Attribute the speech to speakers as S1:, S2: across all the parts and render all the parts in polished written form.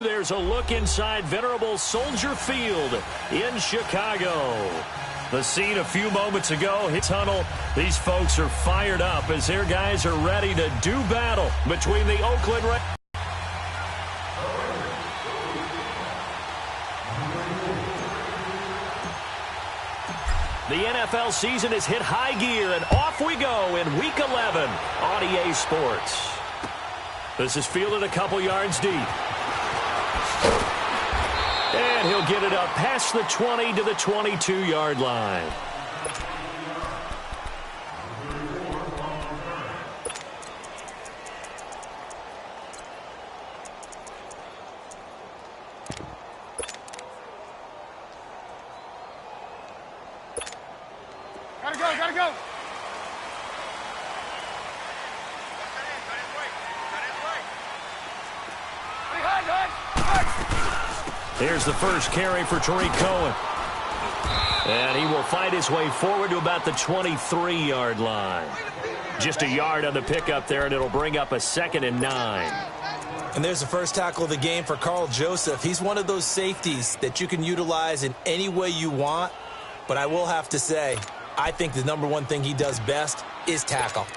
S1: There's a look inside venerable Soldier Field in Chicago. The scene a few moments ago, hit tunnel. These folks are fired up as their guys are ready to do battle between the Oakland Raiders. The NFL season has hit high gear, and off we go in Week 11 on EA Sports. This is fielded a couple yards deep. And he'll get it up past the 20 to the 22-yard line.
S2: Gotta go.
S1: Here's the first carry for Tariq Cohen. And he will fight his way forward to about the 23-yard line. Just a yard on the pickup there, and it'll bring up a 2nd and 9.
S3: And there's the first tackle of the game for Carl Joseph. He's one of those safeties that you can utilize in any way you want. But I will have to say, I think the number one thing he does best is tackle.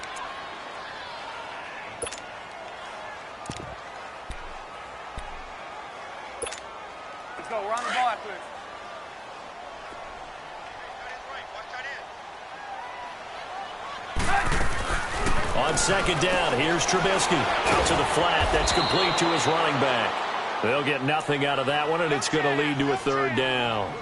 S2: Let's go. We're on the ball after this.
S1: On 2nd down, here's Trubisky. Out to the flat. That's complete to his running back. They'll get nothing out of that one, and it's going to lead to a 3rd down.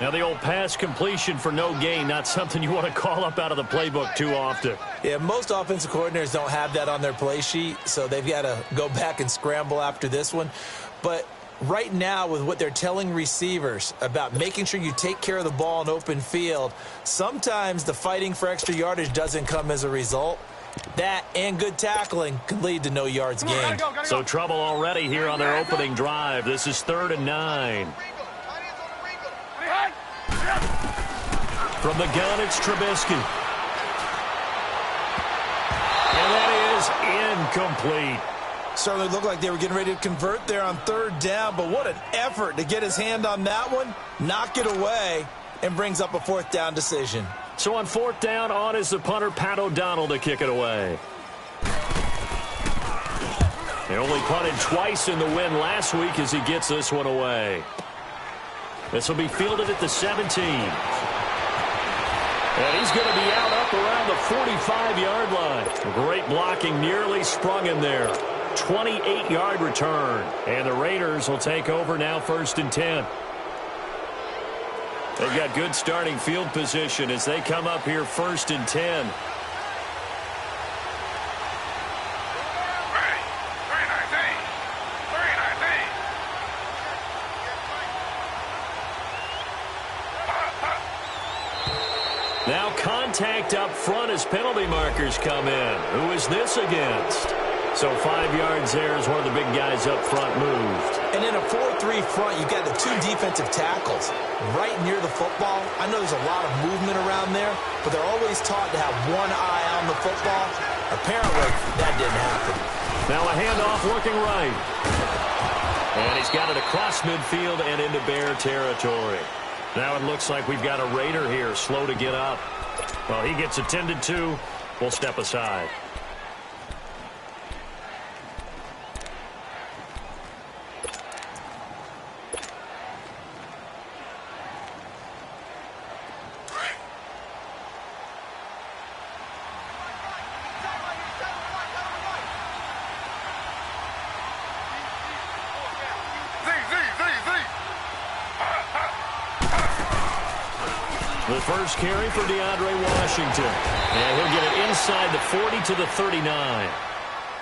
S1: Now, the old pass completion for no gain, not something you want to call up out of the playbook too often.
S3: Yeah, most offensive coordinators don't have that on their play sheet, so they've got to go back and scramble after this one. But right now, with what they're telling receivers about making sure you take care of the ball in open field, sometimes the fighting for extra yardage doesn't come as a result. That and good tackling can lead to no yards gained.
S1: So trouble already here on their opening drive. This is 3rd and 9. From the gun, it's Trubisky. And that is incomplete.
S3: Certainly looked like they were getting ready to convert there on 3rd down, but what an effort to get his hand on that one, knock it away, and brings up a 4th down decision.
S1: So on 4th down, on is the punter, Pat O'Donnell, to kick it away. They only punted twice in the win last week as he gets this one away. This will be fielded at the 17. And he's going to be out up around the 45-yard line. Great blocking, nearly sprung in there. 28-yard return. And the Raiders will take over now 1st and 10. They've got good starting field position as they come up here 1st and 10. Now contact up front as penalty markers come in. Who is this against? So 5 yards there as one of the big guys up front moved.
S3: And in a 4-3 front, you've got the 2 defensive tackles right near the football. I know there's a lot of movement around there, but they're always taught to have one eye on the football. Apparently, that didn't happen.
S1: Now a handoff looking right. And he's got it across midfield and into Bear territory. Now it looks like we've got a Raider here, slow to get up. Well, he gets attended to. We'll step aside. The first carry for DeAndre Washington. And he'll get it inside the 40 to the 39.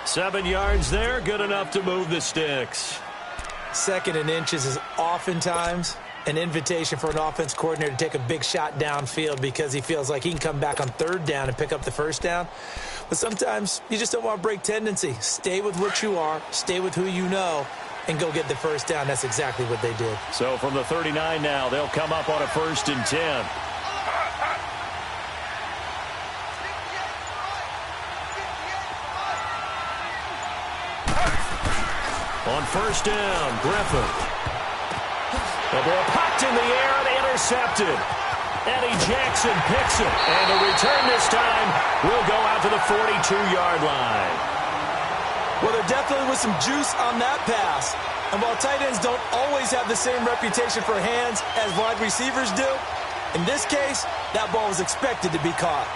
S1: 7 yards there, good enough to move the sticks.
S3: 2nd and inches is oftentimes an invitation for an offense coordinator to take a big shot downfield because he feels like he can come back on 3rd down and pick up the 1st down. But sometimes you just don't want to break tendency. Stay with what you are, stay with who you know, and go get the 1st down. That's exactly what they did.
S1: So from the 39 now, they'll come up on a 1st and 10. On first down. Griffin. The ball popped in the air and intercepted. Eddie Jackson picks it. And the return this time will go out to the 42-yard line.
S3: Well, there definitely was some juice on that pass. And while tight ends don't always have the same reputation for hands as wide receivers do, in this case, that ball was expected to be caught.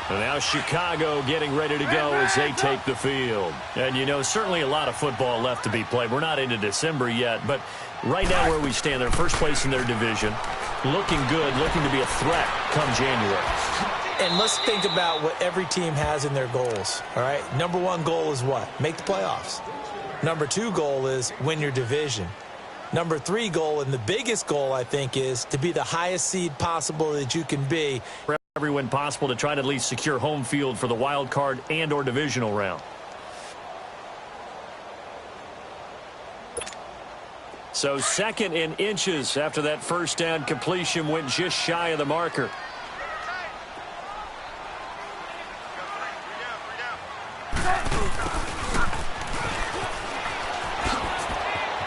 S1: And now Chicago getting ready to go as they take the field. And, you know, certainly a lot of football left to be played. We're not into December yet, but right now where we stand, they're first place in their division, looking good, looking to be a threat come January.
S3: And let's think about what every team has in their goals, all right? Number one goal is what? Make the playoffs. Number two goal is win your division. Number three goal, and the biggest goal, I think, is to be the highest seed possible that you can be.
S1: Every win possible to try to at least secure home field for the wild card and or divisional round. So second in inches after that first down completion went just shy of the marker.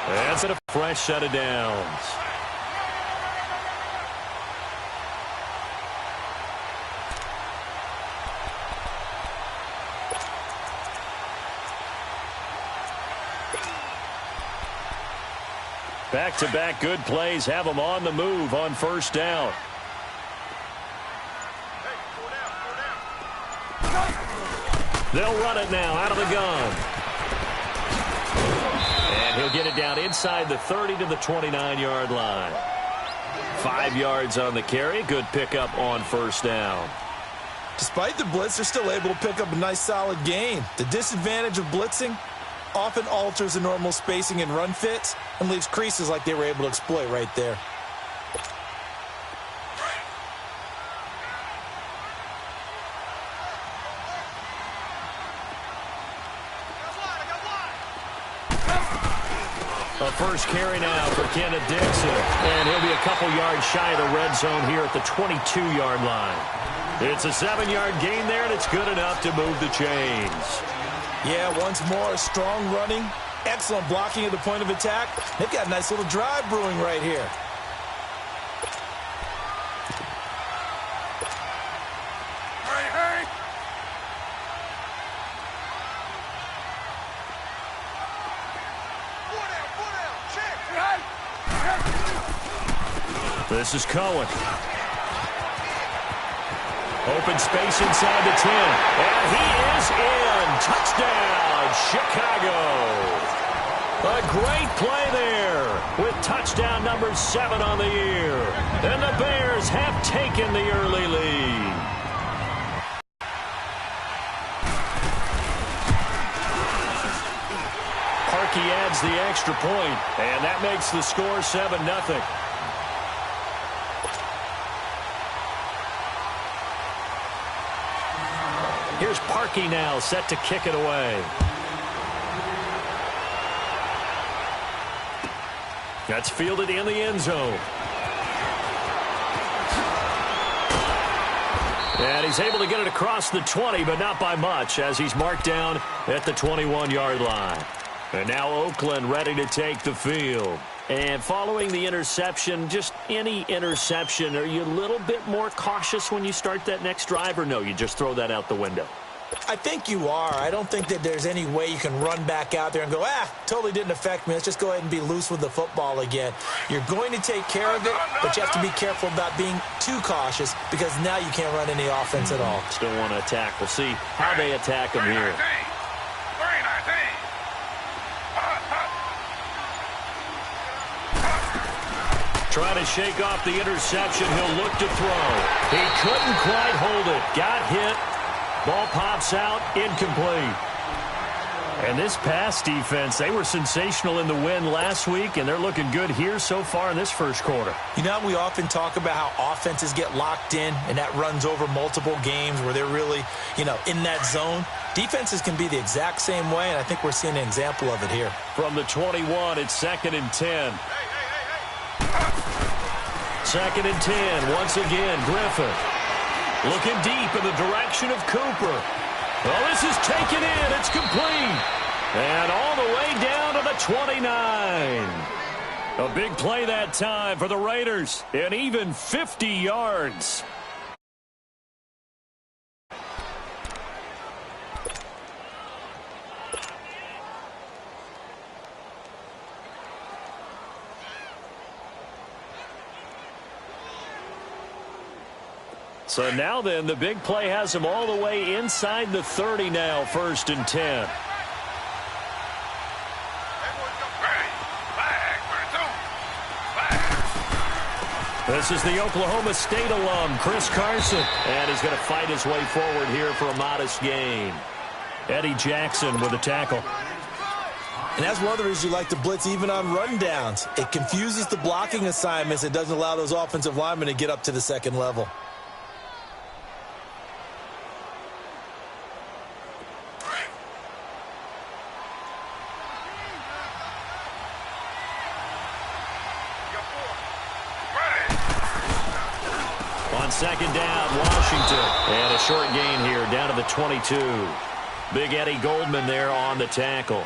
S1: That's a fresh set of downs. Back-to-back good plays have them on the move on first down. They'll run it now out of the gun. And he'll get it down inside the 30 to the 29-yard line. 5 yards on the carry. Good pickup on first down.
S3: Despite the blitz, they're still able to pick up a nice solid gain. The disadvantage of blitzing often alters the normal spacing and run fits and leaves creases like they were able to exploit right there.
S1: A first carry now for Kenneth Dixon. And he'll be a couple yards shy of the red zone here at the 22-yard line. It's a 7-yard gain there, and it's good enough to move the chains.
S3: Yeah, once more, strong running, excellent blocking at the point of attack. They've got a nice little drive brewing right here.
S2: Hurry. Check.
S1: This is Cohen. Open space inside the 10. And he is in. Touchdown, Chicago. A great play there with touchdown number 7 on the year. And the Bears have taken the early lead. Parkey adds the extra point, and that makes the score 7-0. Here's Parkey now, set to kick it away. That's fielded in the end zone. And he's able to get it across the 20, but not by much, as he's marked down at the 21-yard line. And now Oakland ready to take the field. And following the interception, just any interception, are you a little bit more cautious when you start that next drive, or no, you just throw that out the window?
S3: I think you are. I don't think that there's any way you can run back out there and go, totally didn't affect me. Let's just go ahead and be loose with the football again. You're going to take care of it, but you have to be careful about being too cautious because now you can't run any offense at all.
S1: Still want to attack. We'll see how they attack them here. Trying to shake off the interception. He'll look to throw. He couldn't quite hold it. Got hit. Ball pops out. Incomplete. And this pass defense, they were sensational in the win last week, and they're looking good here so far in this first quarter.
S3: You know, we often talk about how offenses get locked in, and that runs over multiple games where they're really, in that zone. Defenses can be the exact same way, and I think we're seeing an example of it here.
S1: From the 21, it's 2nd and 10. 2nd and 10, once again, Griffin. Looking deep in the direction of Cooper. Well, this is taken in. It's complete. And all the way down to the 29. A big play that time for the Raiders. And even 50 yards. So now then, the big play has him all the way inside the 30 now, 1st and 10. This is the Oklahoma State alum, Chris Carson, and he's going to fight his way forward here for a modest gain. Eddie Jackson with a tackle.
S3: And that's one of the reasons you like to blitz even on rundowns. It confuses the blocking assignments. It doesn't allow those offensive linemen to get up to the second level.
S1: On 2nd down, Washington. And a short gain here down to the 22. Big Eddie Goldman there on the tackle.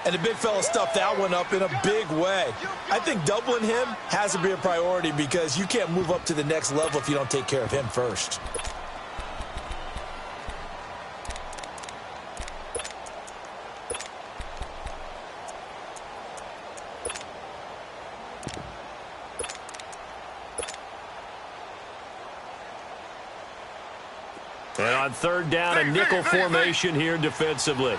S3: And the big fella stuffed that one up in a big way. I think doubling him has to be a priority because you can't move up to the next level if you don't take care of him first.
S1: And on 3rd down, a nickel formation here defensively.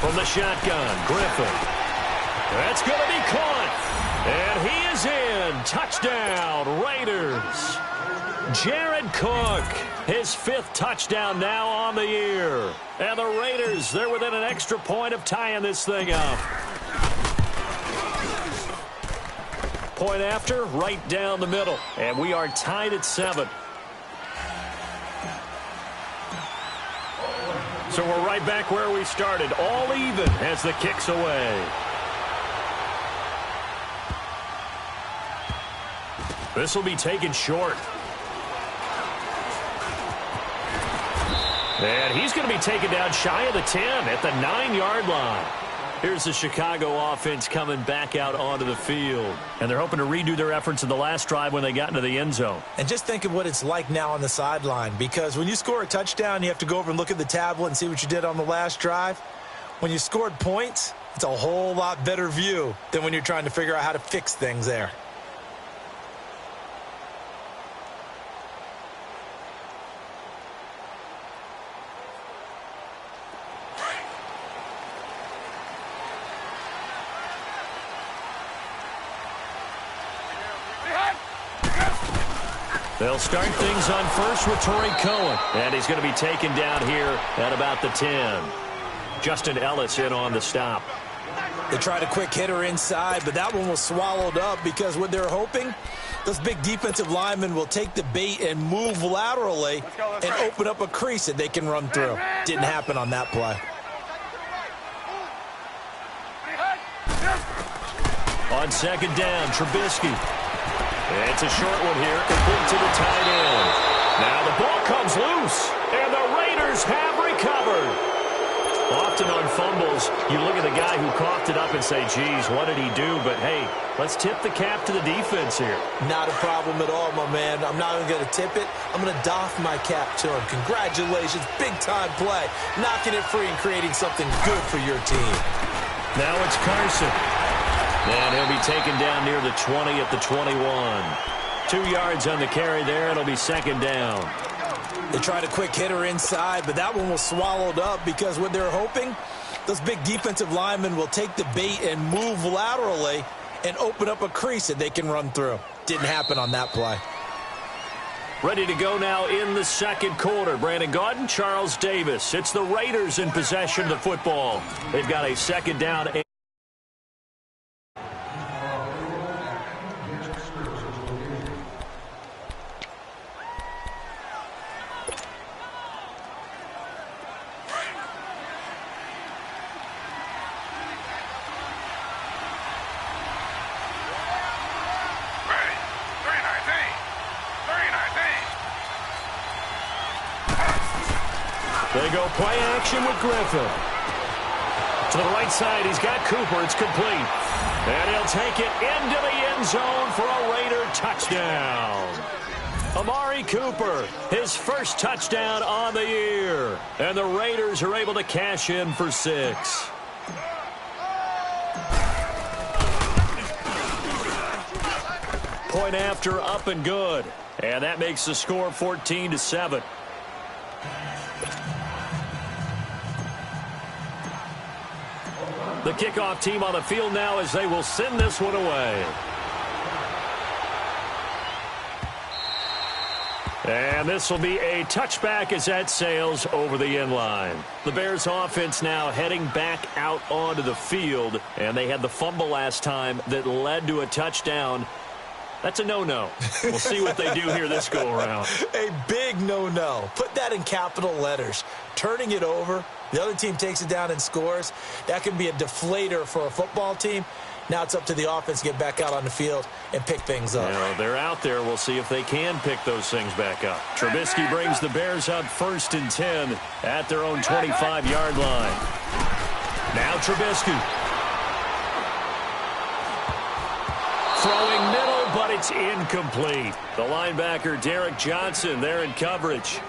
S1: From the shotgun, Griffin. That's going to be caught. And he is in. Touchdown, Raiders. Jared Cook, his 5th touchdown now on the year. And the Raiders, they're within an extra point of tying this thing up. Point after, right down the middle. And we are tied at 7. So we're right back where we started. All even as the kick's away. This will be taken short. And he's going to be taken down shy of the 10 at the 9-yard line. Here's the Chicago offense coming back out onto the field. And they're hoping to redo their efforts in the last drive when they got into the end zone.
S3: And just think of what it's like now on the sideline, because when you score a touchdown, you have to go over and look at the tablet and see what you did on the last drive. When you scored points, it's a whole lot better view than when you're trying to figure out how to fix things there.
S1: They'll start things on first with Torrey Cohen. And he's going to be taken down here at about the 10. Justin Ellis in on the stop.
S3: They tried a quick hitter inside, but that one was swallowed up because what they're hoping, those big defensive linemen will take the bait and move laterally and open up a crease that they can run through. Didn't happen on that play.
S1: On 2nd down, Trubisky. It's a short one here, complete to the tight end. Now the ball comes loose, and the Raiders have recovered. Often on fumbles, you look at the guy who coughed it up and say, geez, what did he do? But, hey, let's tip the cap to the defense here.
S3: Not a problem at all, my man. I'm not even going to tip it. I'm going to doff my cap to him. Congratulations, big-time play. Knocking it free and creating something good for your team.
S1: Now it's Carson. And he'll be taken down near the 20 at the 21. 2 yards on the carry there. It'll be 2nd down.
S3: They tried a quick hitter inside, but that one was swallowed up because what they're hoping, those big defensive linemen will take the bait and move laterally and open up a crease that they can run through. Didn't happen on that play.
S1: Ready to go now in the 2nd quarter. Brandon Gaudin, Charles Davis. It's the Raiders in possession of the football. They've got a 2nd down. They go play action with Griffin. To the right side, he's got Cooper. It's complete. And he'll take it into the end zone for a Raider touchdown. Amari Cooper, his first touchdown on the year. And the Raiders are able to cash in for 6. Point after, up and good. And that makes the score 14-7. The kickoff team on the field now as they will send this one away. And this will be a touchback as that sails over the end line. The Bears offense now heading back out onto the field. And they had the fumble last time that led to a touchdown. That's a no-no. We'll see what they do here this go-around.
S3: A big no-no. Put that in capital letters. Turning it over, the other team takes it down and scores. That can be a deflator for a football team. Now it's up to the offense to get back out on the field and pick things up.
S1: Well, they're out there. We'll see if they can pick those things back up. Trubisky brings the Bears up 1st and 10 at their own 25-yard line. Now Trubisky. Throwing middle, but it's incomplete. The linebacker, Derek Johnson, there in coverage.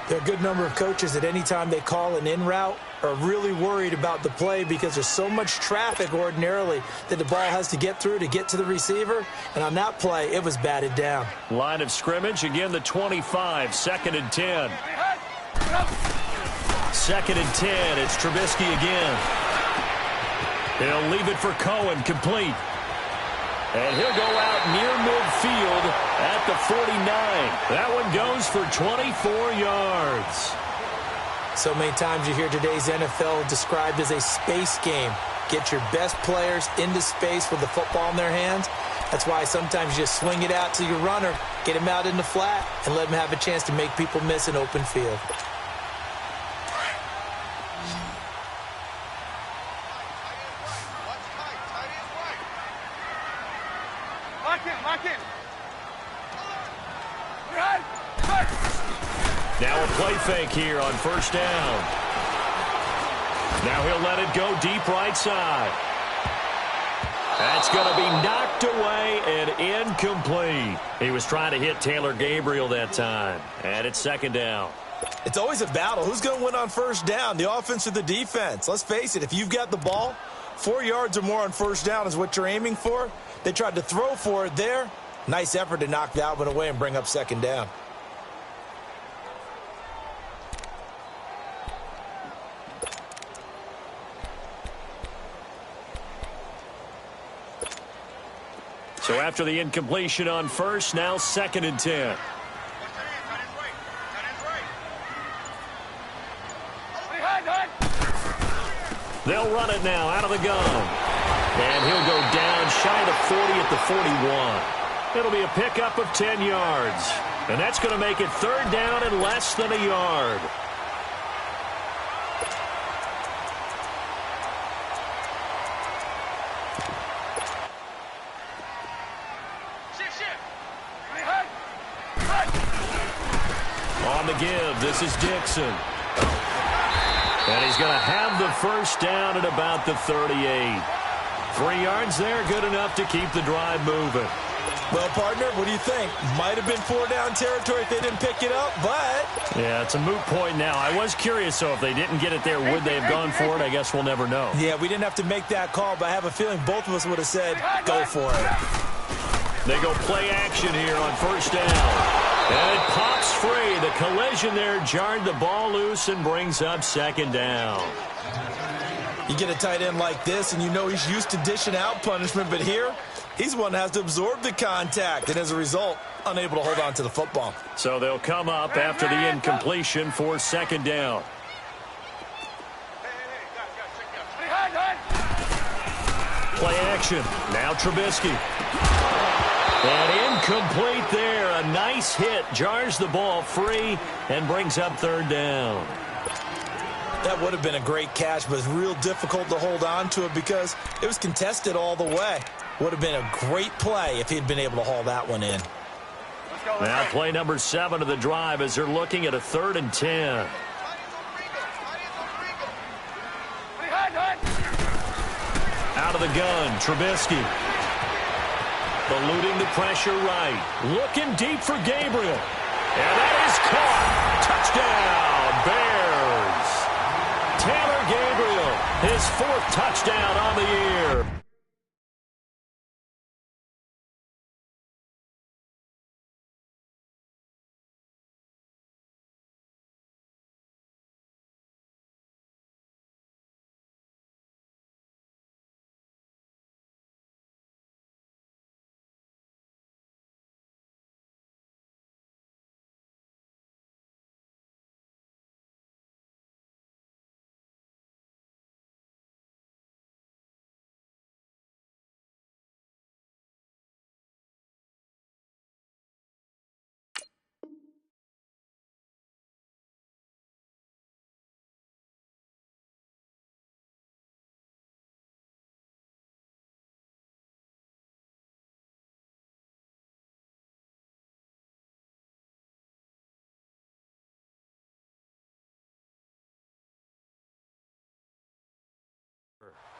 S3: There are a good number of coaches at any time they call an in route are really worried about the play because there's so much traffic ordinarily that the ball has to get through to get to the receiver. And on that play, it was batted down.
S1: Line of scrimmage, again the 25, 2nd and 10. 2nd and 10, it's Trubisky again. He'll leave it for Cohen, complete. And he'll go out near midfield at the 49. That one goes for 24 yards.
S3: So many times you hear today's NFL described as a space game. Get your best players into space with the football in their hands. That's why sometimes you just swing it out to your runner, get him out in the flat, and let him have a chance to make people miss an open field.
S1: Now a play fake here on 1st down. Now he'll let it go deep right side. That's going to be knocked away and incomplete. He was trying to hit Taylor Gabriel that time. And it's 2nd down.
S3: It's always a battle. Who's going to win on 1st down, the offense or the defense? Let's face it, if you've got the ball, 4 yards or more on 1st down is what you're aiming for. They tried to throw for it there. Nice effort to knock that one away and bring up 2nd down.
S1: So after the incompletion on 1st, now 2nd and 10. They'll run it now out of the gun. And he'll go down shy of the 40 at the 41. It'll be a pickup of 10 yards. And that's going to make it 3rd down and less than a yard. On the give, this is Dixon. And he's going to have the 1st down at about the 38. 3 yards there, good enough to keep the drive moving.
S3: Well, partner, what do you think? Might have been 4-down territory if they didn't pick it up, but...
S1: Yeah, it's a moot point now. I was curious, so if they didn't get it there, would they have gone for it? I guess we'll never know.
S3: Yeah, we didn't have to make that call, but I have a feeling both of us would have said, go for it.
S1: They go play action here on 1st down. And it pops free. The collision there jarred the ball loose and brings up 2nd down.
S3: You get a tight end like this, and you know he's used to dishing out punishment, but here, he's one that has to absorb the contact, and as a result, unable to hold on to the football.
S1: So they'll come up after the incompletion for 2nd down. Play action. Now Trubisky. And incomplete there. A nice hit. Jars the ball free and brings up 3rd down.
S3: That would have been a great catch, but it's real difficult to hold on to it because it was contested all the way. Would have been a great play if he'd been able to haul that one in.
S1: Now play number 7 of the drive as they're looking at a 3rd and 10. Out of the gun, Trubisky. Eluding the pressure right. Looking deep for Gabriel. And that is caught. Touchdown, Bears. Taylor Gabriel, his 4th touchdown on the year.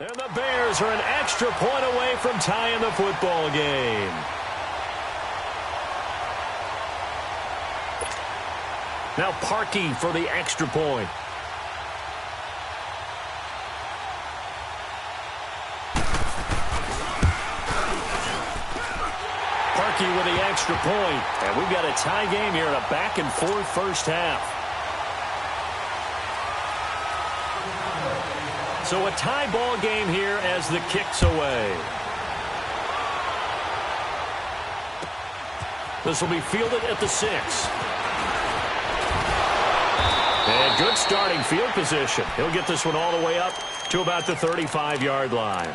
S1: And the Bears are an extra point away from tying the football game. Now Parkey for the extra point. Parkey with the extra point. And we've got a tie game here in a back-and-forth first half. So a tie ball game here as the kick's away. This will be fielded at the 6. And good starting field position. He'll get this one all the way up to about the 35-yard line.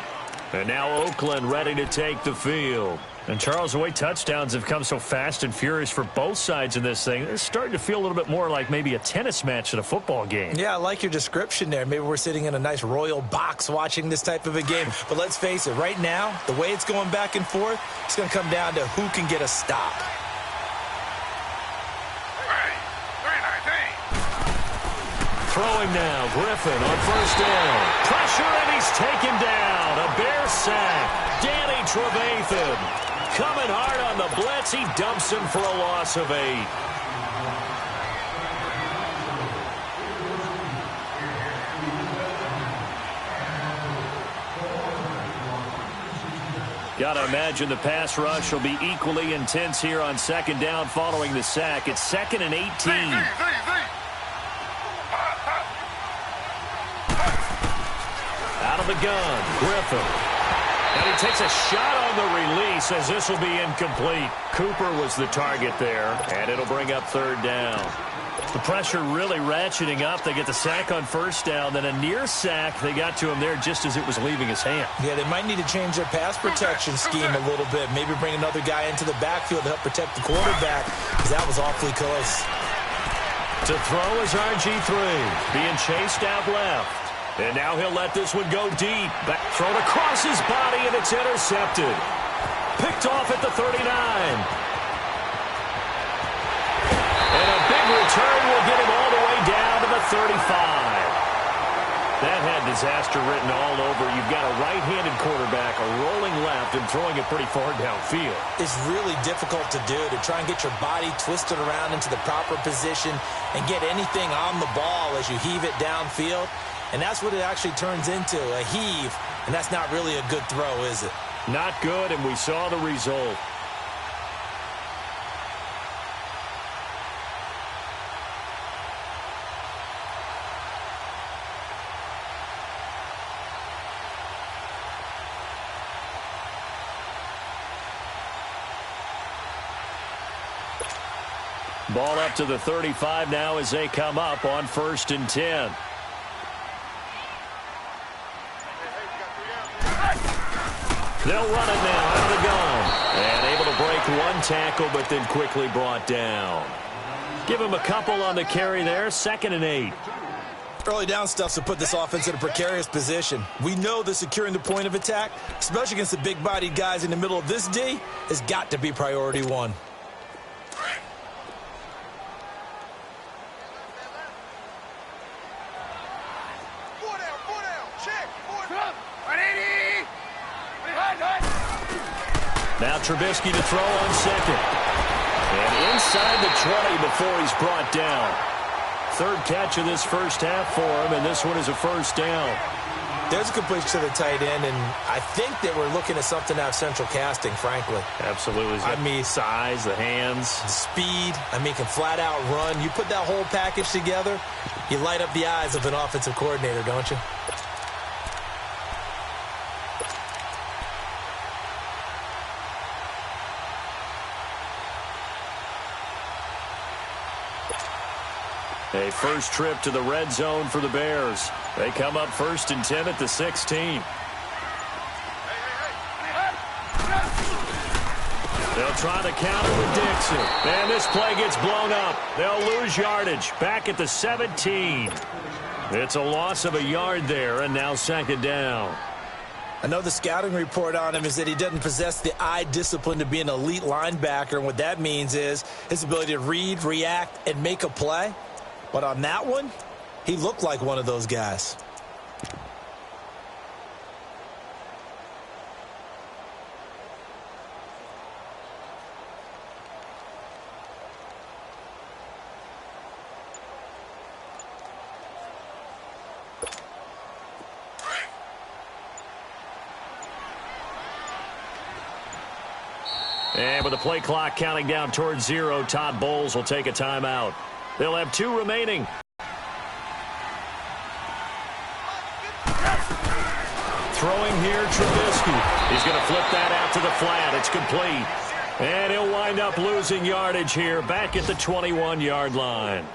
S1: And now Oakland ready to take the field. And Charles, the way touchdowns have come so fast and furious for both sides in this thing, it's starting to feel a little bit more like maybe a tennis match than a football game. Yeah, I like your description there. Maybe we're sitting in a nice royal box watching this type of a game. But let's face it, right now, the way it's going back and forth, it's going to come down to who can get a stop. Throwing now, Griffin on first down. Pressure, and he's taken down. A Bear sack. Danny Trevathan coming hard on the blitz. He dumps him for a loss of 8. Got to imagine the pass rush will be equally intense here on second down following the sack. It's 2nd and 18. Out of the gun, Griffin. And he takes a shot on the release as this will be incomplete. Cooper was the target there, and it'll bring up 3rd down. The pressure really ratcheting up. They get the sack on first down, then a near sack. They got to him there just as it was leaving his hand. Yeah, they might need to change their pass protection scheme a little bit. Maybe bring another guy into the backfield to help protect the quarterback, because that was awfully close. To throw is RG3, being chased out left. And now he'll let this one go deep. Back thrown across his body, and it's intercepted. Picked off at the 39. And a big return will get him all the way down to the 35. That had disaster written all over. You've got a right-handed quarterback, a rolling left, and throwing it pretty far downfield. It's really difficult to do, to try and get your body twisted around into the proper position and get anything on the ball as you heave it downfield. And that's what it actually turns into, a heave. And that's not really a good throw, is it? Not good, and we saw the result. Ball up to the 35 now as they come up on 1st and 10. They'll run it now out of the gun. And able to break one tackle, but then quickly brought down. Give him a couple on the carry there. 2nd and 8. Early down stuff to put this offense in a precarious position. We know that securing the point of attack, especially against the big-bodied guys in the middle of this D, has got to be priority 1. Trubisky to throw on second. And inside the 20 before he's brought down. Third catch of this first half for him, and this one is a first down.
S3: There's a completion to the tight end, and I think that we're looking at something out of central casting, frankly.
S1: Absolutely.
S3: I mean,
S1: size, the hands.
S3: Speed. I mean, can flat out run. You put that whole package together, you light up the eyes of an offensive coordinator, don't you?
S1: A first trip to the red zone for the Bears. They come up 1st and 10 at the 16. They'll try the counter with Dixon. And this play gets blown up. They'll lose yardage. Back at the 17. It's a loss of a yard there, and now 2nd down.
S3: I know the scouting report on him is that he doesn't possess the eye discipline to be an elite linebacker, and what that means is his ability to read, react, and make a play. But on that one, he looked like one of those guys.
S1: And with the play clock counting down towards 0, Todd Bowles will take a timeout. They'll have 2 remaining. Throwing here, Trubisky. He's going to flip that out to the flat. It's complete. And he'll wind up losing yardage here back at the 21-yard line.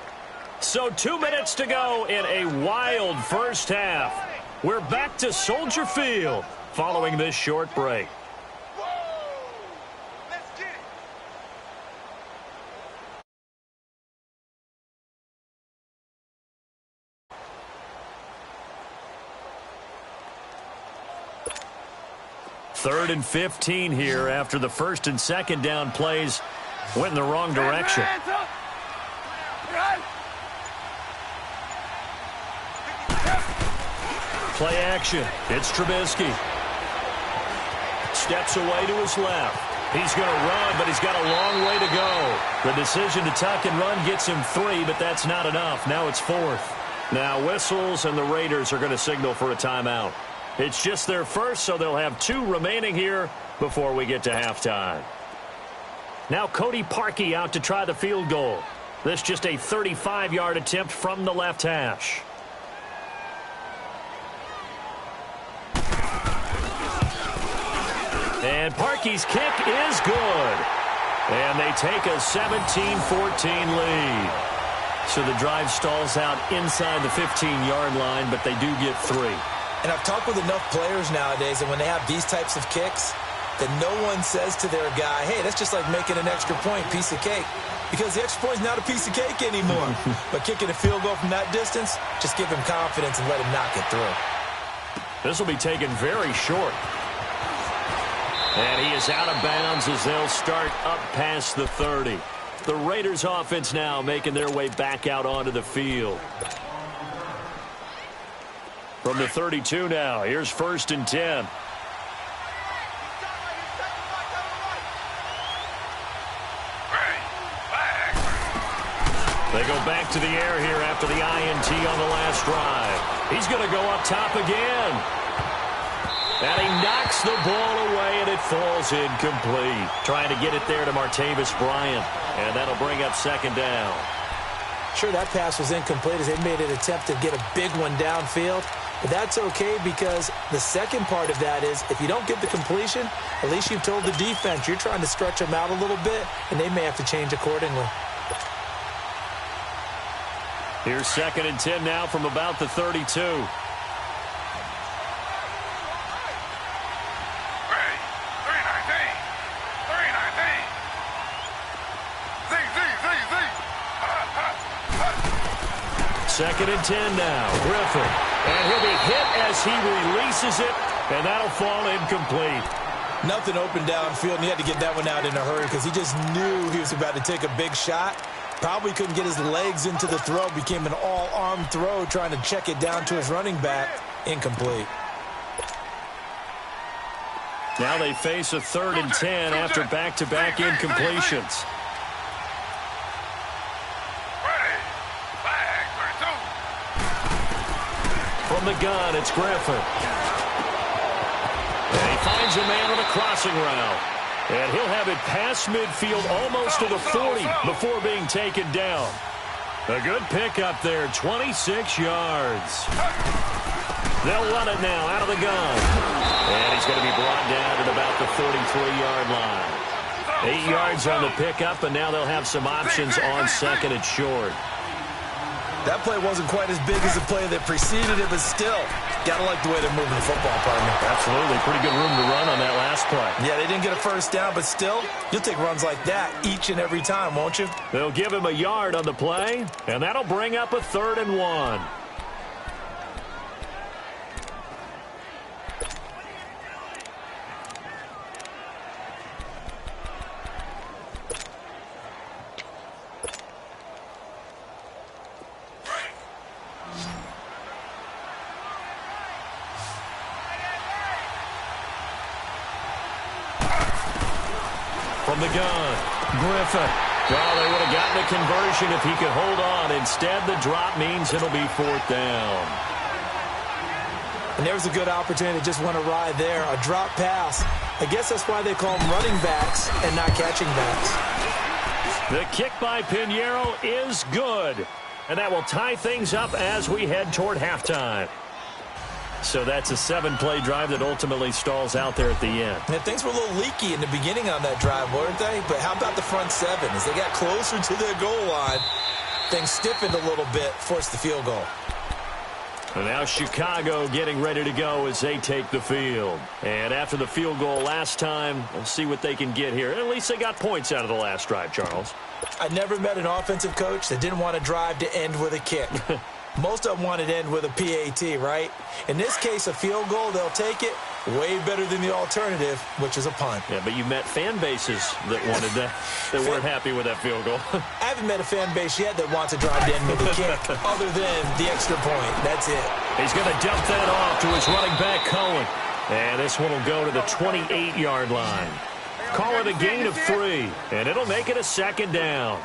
S1: So 2 minutes to go in a wild first half. We're back to Soldier Field following this short break. Third and 15 here after the 1st and 2nd down plays went in the wrong direction. Play action. It's Trubisky. Steps away to his left. He's going to run, but he's got a long way to go. The decision to tuck and run gets him 3, but that's not enough. Now it's 4th. Now whistles, and the Raiders are going to signal for a timeout. It's just their first, so they'll have 2 remaining here before we get to halftime. Now Cody Parkey out to try the field goal. This just a 35-yard attempt from the left hash. And Parkey's kick is good. And they take a 17-14 lead. So the drive stalls out inside the 15-yard line, but they do get 3.
S3: And I've talked with enough players nowadays that when they have these types of kicks, that no one says to their guy, hey, that's just like making an extra point, piece of cake. Because the extra point is not a piece of cake anymore. But kicking a field goal from that distance, just give him confidence and let him knock it through.
S1: This will be taken very short. And he is out of bounds as they'll start up past the 30. The Raiders offense now making their way back out onto the field. From the 32 now, here's 1st and 10. They go back to the air here after the INT on the last drive. He's going to go up top again. And he knocks the ball away, and it falls incomplete. Trying to get it there to Martavis Bryant. And that'll bring up 2nd down.
S3: Sure, that pass was incomplete as they made an attempt to get a big one downfield. But that's okay because the second part of that is if you don't get the completion, at least you've told the defense you're trying to stretch them out a little bit, and they may have to change accordingly.
S1: Here's 2nd and 10 now from about the 32. Second and 10 now. Griffin. And he'll be hit as he releases it, and that'll fall incomplete.
S3: Nothing open downfield, and he had to get that one out in a hurry because he just knew he was about to take a big shot. Probably couldn't get his legs into the throw. Became an all-arm throw trying to check it down to his running back. Incomplete.
S1: Now they face a 3rd and 10 after back-to-back incompletions. From the gun, it's Griffin. And he finds a man on a crossing route. And he'll have it past midfield almost to the 40 before being taken down. A good pickup there, 26 yards. They'll run it now out of the gun. And he's going to be brought down at about the 33-yard line. 8 yards on the pickup, and now they'll have some options on 2nd and short.
S3: That play wasn't quite as big as the play that preceded it, but still, got to like the way they're moving the football, partner.
S1: Absolutely. Pretty good room to run on that last play.
S3: Yeah, they didn't get a first down, but still, you'll take runs like that each and every time, won't you?
S1: They'll give him a yard on the play, and that'll bring up a 3rd and 1. From the gun, Griffin. Oh, they would have gotten a conversion if he could hold on. Instead, the drop means it'll be 4th down.
S3: And there's a good opportunity to just want to ride there. A drop pass. I guess that's why they call them running backs and not catching backs.
S1: The kick by Pinheiro is good. And that will tie things up as we head toward halftime. So that's a 7-play drive that ultimately stalls out there at the end.
S3: Yeah, things were a little leaky in the beginning on that drive, weren't they? But how about the front 7? As they got closer to their goal line, things stiffened a little bit, forced the field goal.
S1: And now Chicago getting ready to go as they take the field. And after the field goal last time, we'll see what they can get here. At least they got points out of the last drive, Charles.
S3: I never met an offensive coach that didn't want a drive to end with a kick. Most of them want it to end with a PAT, right? In this case, a field goal, they'll take it. Way better than the alternative, which is a punt.
S1: Yeah, but you met fan bases that wanted that, that weren't happy with that field goal.
S3: I haven't met a fan base yet that wants a drive to end with a kick, other than the extra point. That's it.
S1: He's going to dump that off to his running back, Cohen. And this one will go to the 28-yard line. Call it a gain of 3, and it'll make it a 2nd down.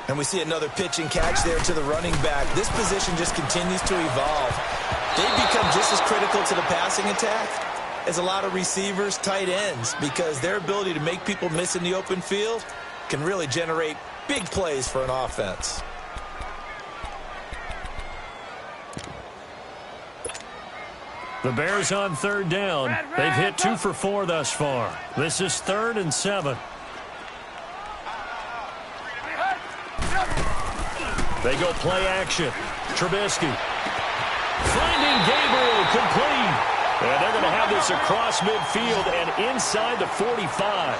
S3: And we see another pitch and catch there to the running back. This position just continues to evolve. They've become just as critical to the passing attack as a lot of receivers, tight ends, because their ability to make people miss in the open field can really generate big plays for an offense.
S1: The Bears on 3rd down. They've hit 2 for 4 thus far. This is 3rd and 7. They go play action. Trubisky. Finding Gabriel, complete. And they're going to have this across midfield and inside the 45.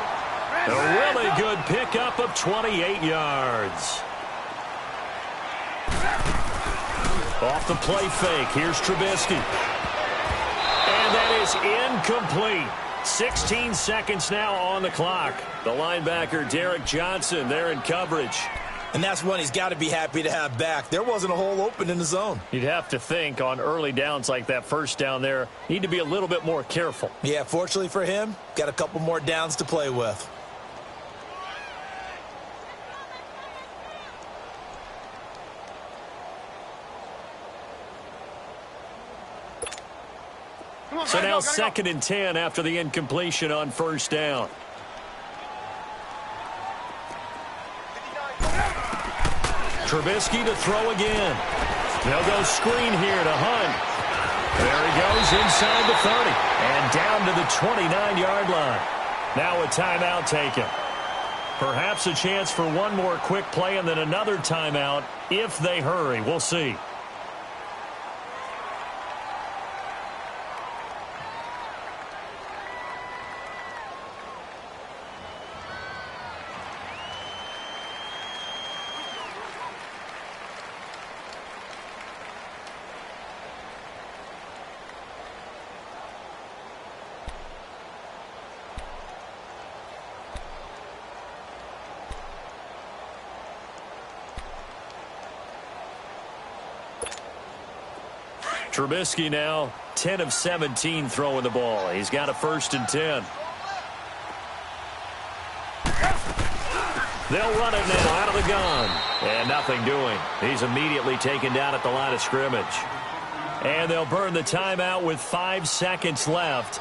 S1: A really good pickup of 28 yards. Off the play fake. Here's Trubisky. And that is incomplete. 16 seconds now on the clock. The linebacker, Derek Johnson, there in coverage.
S3: And that's one he's got to be happy to have back. There wasn't a hole open in the zone.
S1: You'd have to think on early downs like that first down there, need to be a little bit more careful.
S3: Yeah, fortunately for him, got a couple more downs to play with.
S1: So now 2nd and 10 after the incompletion on 1st down. Trubisky to throw again. They'll go screen here to Hunt. There he goes inside the 30 and down to the 29-yard line. Now a timeout taken. Perhaps a chance for one more quick play and then another timeout if they hurry. We'll see. Trubisky now 10 of 17 throwing the ball. He's got a 1st and 10. They'll run it now out of the gun. And nothing doing. He's immediately taken down at the line of scrimmage. And they'll burn the timeout with 5 seconds left.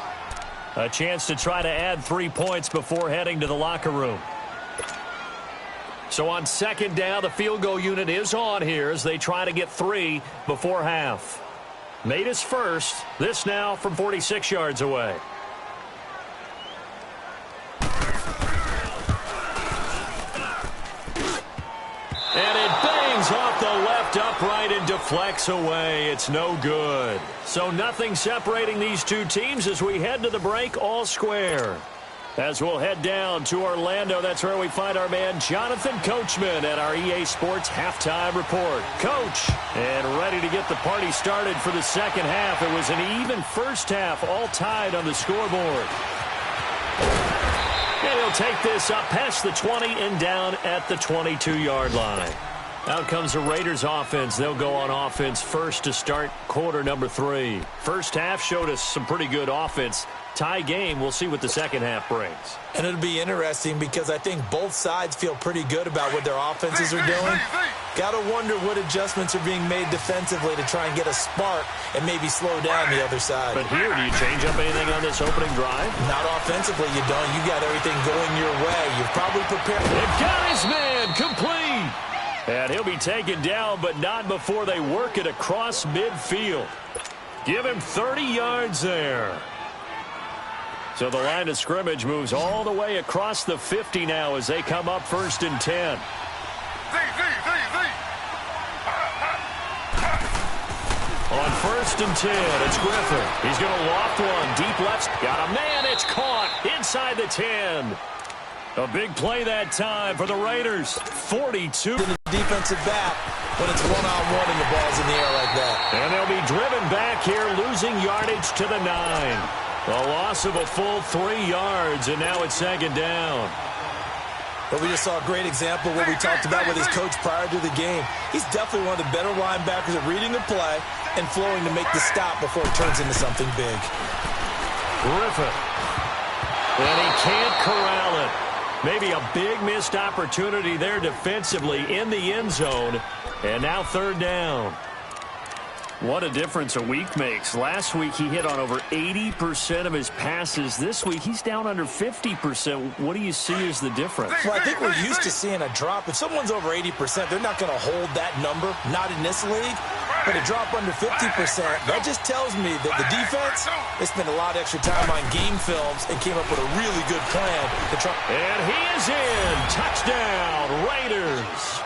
S1: A chance to try to add 3 points before heading to the locker room. So on second down, the field goal unit is on here as they try to get 3 before half. Made his first. This now from 46 yards away. And it bangs off the left upright and deflects away. It's no good. So nothing separating these two teams as we head to the break, all square. As we'll head down to Orlando, that's where we find our man Jonathan Coachman at our EA Sports Halftime Report. Coach, and ready to get the party started for the second half. It was an even first half, all tied on the scoreboard. And he'll take this up past the 20 and down at the 22-yard line. Out comes the Raiders offense. They'll go on offense first to start quarter number 3. First half showed us some pretty good offense. Tie game. We'll see what the second half brings.
S3: And it'll be interesting because I think both sides feel pretty good about what their offenses are doing. Got to wonder what adjustments are being made defensively to try and get a spark and maybe slow down the other side.
S1: But here, do you change up anything on this opening drive?
S3: Not offensively, you don't. You got everything going your way. You've probably prepared.
S1: They've got his man complete. And he'll be taken down, but not before they work it across midfield. Give him 30 yards there. So the line of scrimmage moves all the way across the 50 now as they come up first and 10. On first and 10, it's Griffin. He's going to loft one. Deep left. Got a man. It's caught inside the 10. A big play that time for the Raiders. 42.
S3: In the defensive back when it's one-on-one and the ball's in the air like that.
S1: And they'll be driven back here, losing yardage to the 9. A loss of a full 3 yards, and now it's second down.
S3: But we just saw a great example of what we talked about with his coach prior to the game. He's definitely one of the better linebackers at reading the play and flowing to make the stop before it turns into something big.
S1: Griffin. And he can't corral it. Maybe a big missed opportunity there defensively in the end zone. And now third down. What a difference a week makes. Last week he hit on over 80% of his passes. This week he's down under 50%. What do you see as the difference?
S3: Well, I think we're used to seeing a drop. If someone's over 80%, they're not going to hold that number, not in this league. But a drop under 50%, that just tells me that the defense, they spent a lot of extra time on game films and came up with a really good plan to try.
S1: And he is in. Touchdown, Raiders.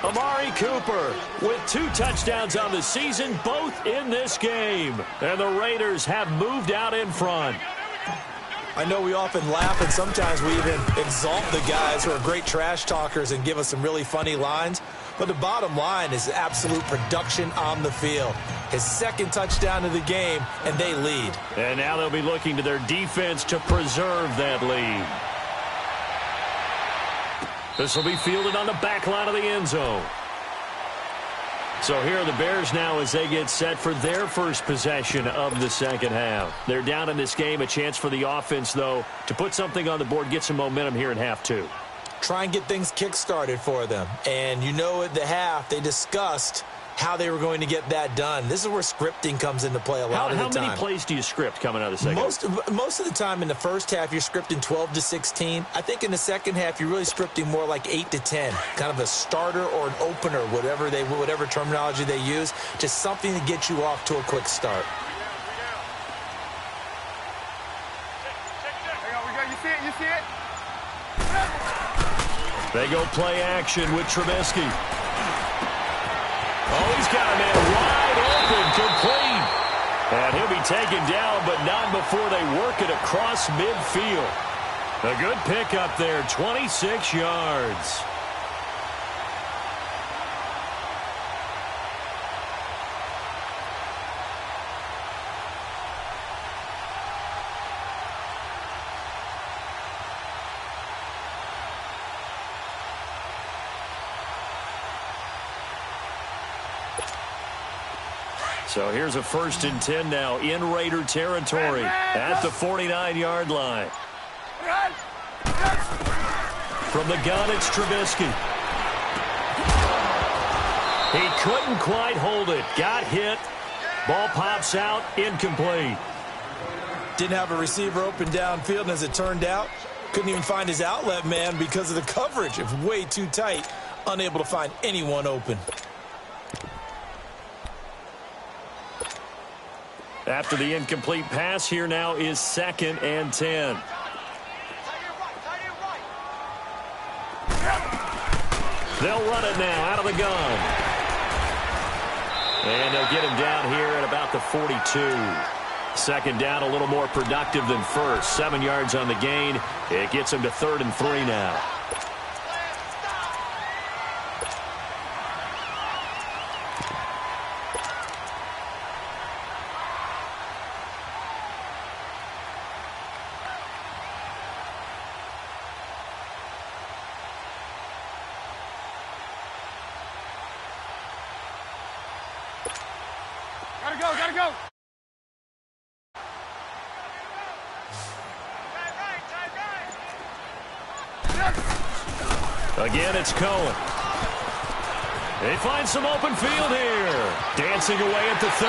S1: Amari Cooper with 2 touchdowns on the season, both in this game. And the Raiders have moved out in front.
S3: I know we often laugh and sometimes we even exalt the guys who are great trash talkers and give us some really funny lines. But the bottom line is absolute production on the field. His second touchdown of the game, and they lead.
S1: And now they'll be looking to their defense to preserve that lead. This will be fielded on the back line of the end zone. So here are the Bears now as they get set for their first possession of the second half. They're down in this game. A chance for the offense, though, to put something on the board, get some momentum here in half 2.
S3: Try and get things kick-started for them. And you know at the half, they discussed how they were going to get that done. This is where scripting comes into play a lot of the time.
S1: How many plays do you script coming out of the second half?
S3: Most of the time in the first half, you're scripting 12 to 16. I think in the second half, you're really scripting more like 8 to 10. Kind of a starter or an opener, whatever terminology they use. Just something to get you off to a quick start.
S2: You see it?
S1: They go play action with Trubisky. Oh, he's got a man wide open, complete. And he'll be taken down, but not before they work it across midfield. A good pickup there, 26 yards. So here's a first and 10 now in Raider territory at the 49-yard line. From the gun, it's Trubisky. He couldn't quite hold it. Got hit. Ball pops out, incomplete.
S3: Didn't have a receiver open downfield, and as it turned out, couldn't even find his outlet man because of the coverage. It was way too tight, unable to find anyone open.
S1: After the incomplete pass, here now is 2nd and 10. They'll run it now out of the gun. And they'll get him down here at about the 42. 2nd down, a little more productive than first. 7 yards on the gain. It gets him to 3rd and 3 now.
S2: Gotta go.
S1: Again, it's Cohen. They find some open field here. Dancing away at the 30.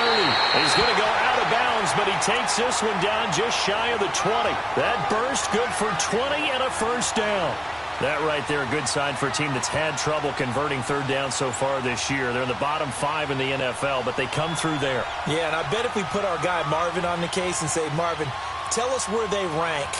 S1: He's going to go out of bounds, but he takes this one down just shy of the 20. That burst good for 20 and a first down. That right there, a good sign for a team that's had trouble converting 3rd down so far this year. They're in the bottom 5 in the NFL, but they come through there.
S3: Yeah, and I bet if we put our guy Marvin on the case and say, Marvin, tell us where they rank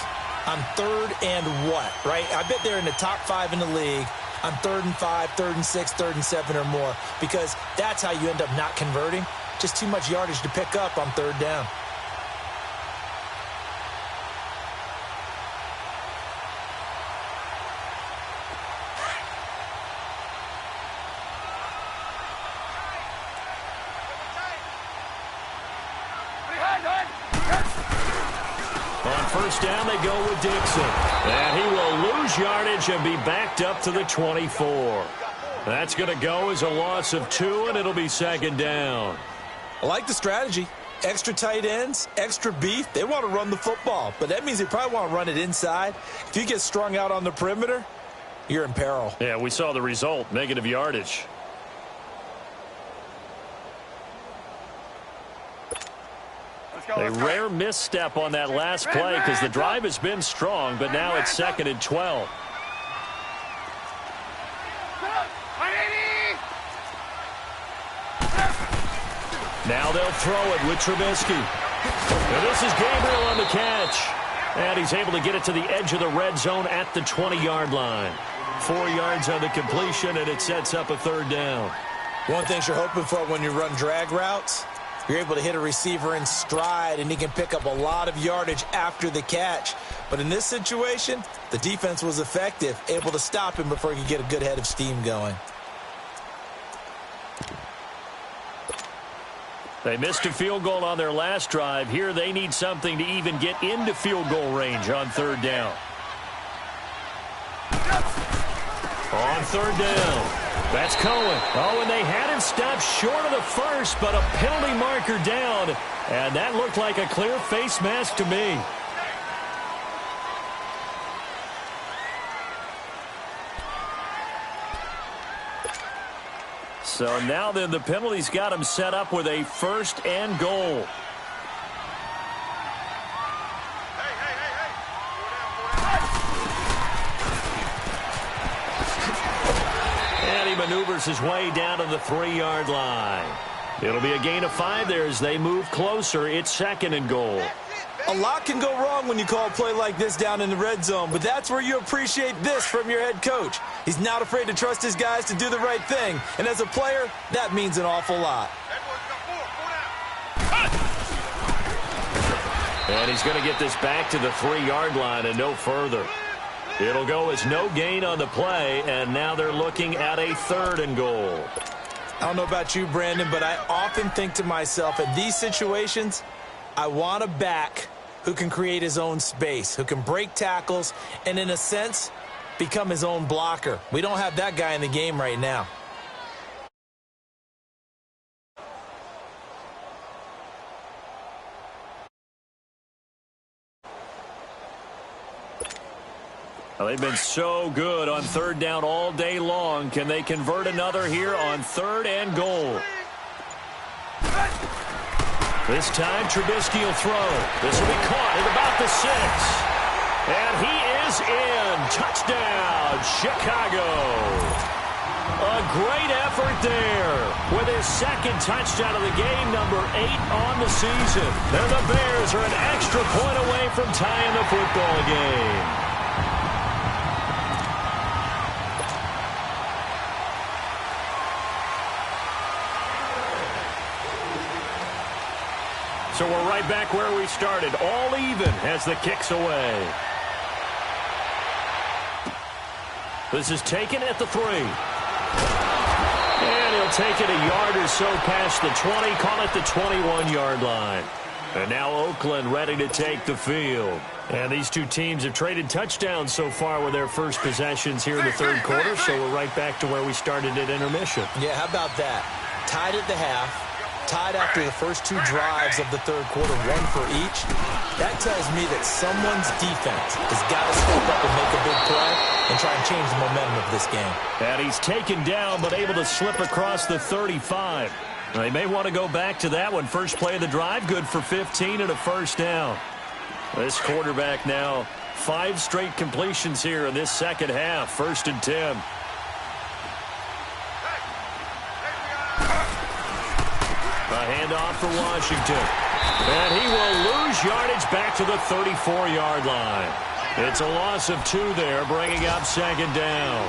S3: on 3rd and what, right? I bet they're in the top 5 in the league on 3rd and 5, 3rd and 6, 3rd and 7 or more, because that's how you end up not converting. Just too much yardage to pick up on 3rd down.
S1: First down, they go with Dixon. And he will lose yardage and be backed up to the 24. That's going to go as a loss of 2, and it'll be 2nd down.
S3: I like the strategy. Extra tight ends, extra beef. They want to run the football, but that means they probably want to run it inside. If you get strung out on the perimeter, you're in peril.
S1: Yeah, we saw the result, negative yardage. A rare misstep on that last play because the drive has been strong, but now it's 2nd and 12. Now they'll throw it with Trubisky. Now this is Gabriel on the catch. And he's able to get it to the edge of the red zone at the 20-yard line. 4 yards on the completion, and it sets up a 3rd down.
S3: One thing you're hoping for when you run drag routes, you're able to hit a receiver in stride, and he can pick up a lot of yardage after the catch. But in this situation, the defense was effective, able to stop him before he could get a good head of steam going.
S1: They missed a field goal on their last drive. Here they need something to even get into field goal range on 3rd down. On 3rd down. That's Cohen. Oh, and they had him stopped short of the first, but a penalty marker down. And that looked like a clear face mask to me. So now then the penalty's got him set up with a 1st and goal. Maneuvers his way down to the 3-yard line. It'll be a gain of 5 there as they move closer. It's 2nd and goal.
S3: A lot can go wrong when you call a play like this down in the red zone, but that's where you appreciate this from your head coach. He's not afraid to trust his guys to do the right thing, and as a player, that means an awful lot.
S1: And he's going to get this back to the 3-yard line and no further. It'll go as no gain on the play, and now they're looking at a 3rd and goal.
S3: I don't know about you, Brandon, but I often think to myself, in these situations, I want a back who can create his own space, who can break tackles, and in a sense, become his own blocker. We don't have that guy in the game right now.
S1: Well, they've been so good on third down all day long. Can they convert another here on 3rd and goal? This time, Trubisky will throw. This will be caught at about the 6. And he is in. Touchdown, Chicago. A great effort there with his 2nd touchdown of the game, number 8 on the season. And the Bears are an extra point away from tying the football game. So we're right back where we started, all even as the kick's away. This is taken at the 3. And he'll take it a yard or so past the 20, call it the 21-yard line. And now Oakland ready to take the field. And these two teams have traded touchdowns so far with their first possessions here in the 3rd quarter, so we're right back to where we started at intermission.
S3: Yeah, how about that? Tied at the half. Tied after the first 2 drives of the 3rd quarter, 1 for each. That tells me that someone's defense has got to step up and make a big play and try and change the momentum of this game.
S1: And he's taken down but able to slip across the 35. They may want to go back to that one. First play of the drive, good for 15 and a first down. This quarterback now 5 straight completions here in this second half. 1st and 10. A handoff for Washington. And he will lose yardage back to the 34-yard line. It's a loss of 2 there, bringing up 2nd down.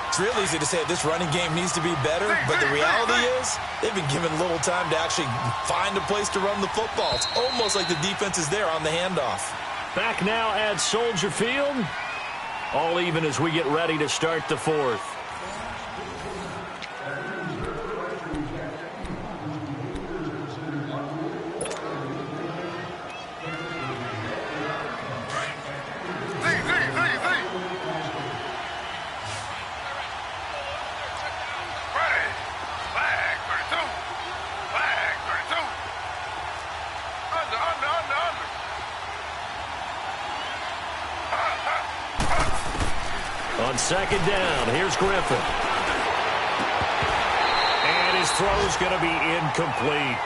S3: It's real easy to say this running game needs to be better, but the reality is they've been given little time to actually find a place to run the football. It's almost like the defense is there on the handoff.
S1: Back now at Soldier Field. All even as we get ready to start the 4th. On 2nd down, here's Griffin. And his throw's going to be incomplete.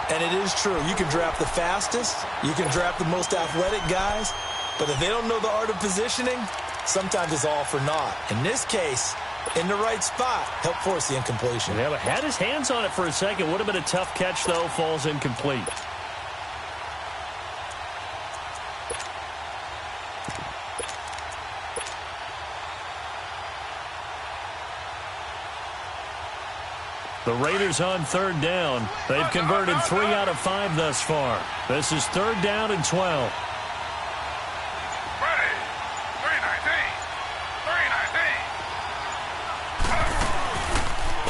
S3: And it is true. You can draft the fastest. You can draft the most athletic guys. But if they don't know the art of positioning, sometimes it's all for naught. In this case, in the right spot, help force the incompletion.
S1: Yeah, but had his hands on it for a second. Would have been a tough catch, though. Falls incomplete. The Raiders on 3rd down. They've converted 3 out of 5 thus far. This is 3rd down and 12.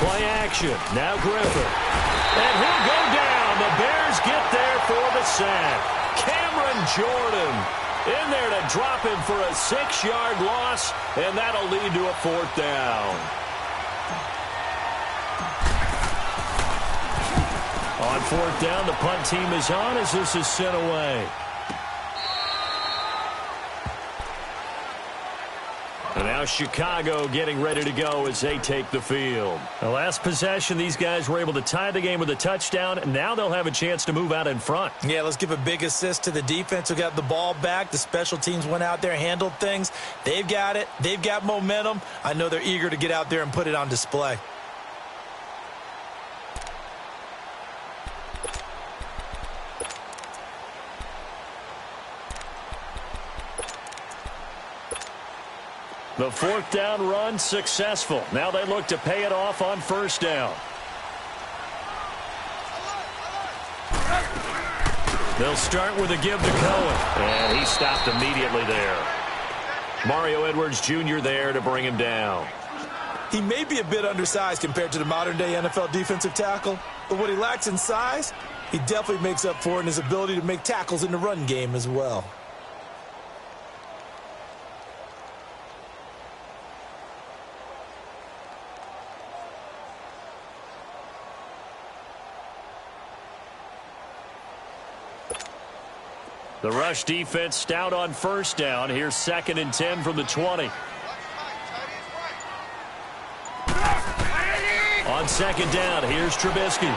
S1: Play action. Now Griffin. And he'll go down. The Bears get there for the sack. Cameron Jordan in there to drop him for a 6-yard loss, and that'll lead to a 4th down. On 4th down, the punt team is on as this is sent away. And now Chicago getting ready to go as they take the field. The last possession, these guys were able to tie the game with a touchdown, and now they'll have a chance to move out in front.
S3: Yeah, let's give a big assist to the defense who got the ball back. The special teams went out there, handled things. They've got it. They've got momentum. I know they're eager to get out there and put it on display.
S1: The 4th down run successful. Now they look to pay it off on 1st down. They'll start with a give to Cohen. And he stopped immediately there. Mario Edwards Jr. there to bring him down.
S3: He may be a bit undersized compared to the modern-day NFL defensive tackle, but what he lacks in size, he definitely makes up for it in his ability to make tackles in the run game as well.
S1: The rush defense stout on first down. Here's 2nd and 10 from the 20. On 2nd down, here's Trubisky.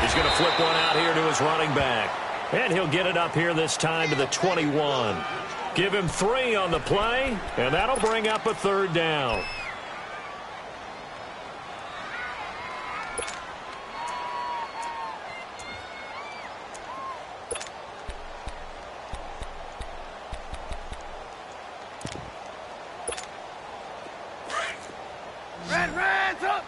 S1: He's going to flip one out here to his running back. And he'll get it up here this time to the 21. Give him 3 on the play, and that'll bring up a 3rd down.
S2: Hands up!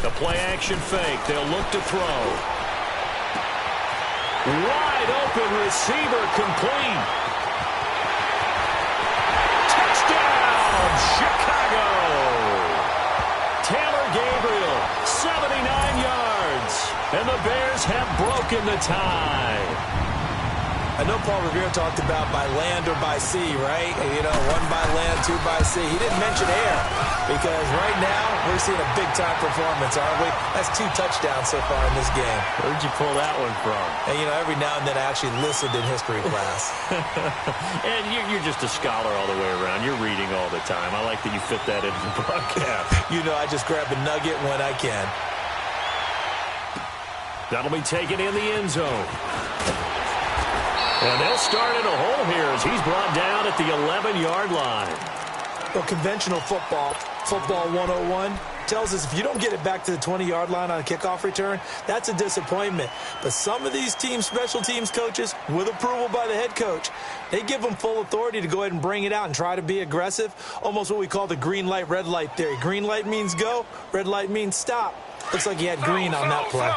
S1: The play-action fake. They'll look to throw. Wide open receiver complete. Touchdown, Chicago! Taylor Gabriel, 79 yards. And the Bears have broken the tie.
S3: I know Paul Revere talked about by land or by sea, right? You know, 1 by land, 2 by sea. He didn't mention air because right now we're seeing a big-time performance, aren't we? That's 2 touchdowns so far in this game.
S1: Where'd you pull that one from?
S3: And, you know, every now and then I actually listened in history class.
S1: And you're just a scholar all the way around. You're reading all the time. I like that you fit that into the broadcast.
S3: You know, I just grab a nugget when I can.
S1: That'll be taken in the end zone. And they'll start in a hole here as he's brought down at the 11-yard line.
S3: Well, conventional football 101, tells us if you don't get it back to the 20-yard line on a kickoff return, that's a disappointment. But some of these team special teams coaches, with approval by the head coach, they give them full authority to go ahead and bring it out and try to be aggressive, almost what we call the green light, red light theory. Green light means go, red light means stop. Looks like he had green on that play.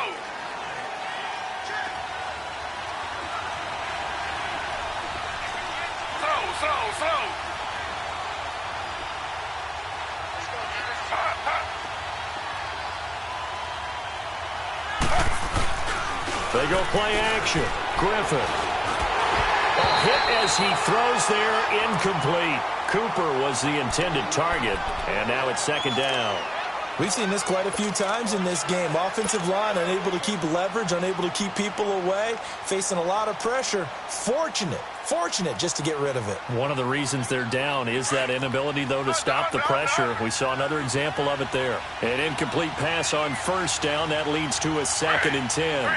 S1: They go play action. Griffin. A hit as he throws there, incomplete. Cooper was the intended target, and now it's 2nd down.
S3: We've seen this quite a few times in this game. Offensive line unable to keep leverage, unable to keep people away, facing a lot of pressure. Fortunate just to get rid of it.
S1: One of the reasons they're down is that inability, though, to stop the pressure. We saw another example of it there. An incomplete pass on first down. That leads to a 2nd and 10.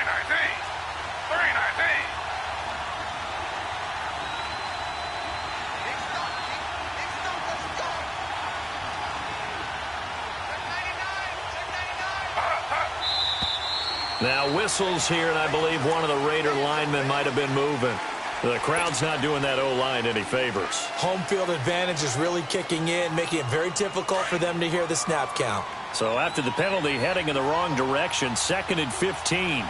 S1: Now whistles here, and I believe one of the Raider linemen might have been moving. The crowd's not doing that O-line any favors.
S3: Home field advantage is really kicking in, making it very difficult for them to hear the snap count.
S1: So after the penalty, heading in the wrong direction, 2nd and 15.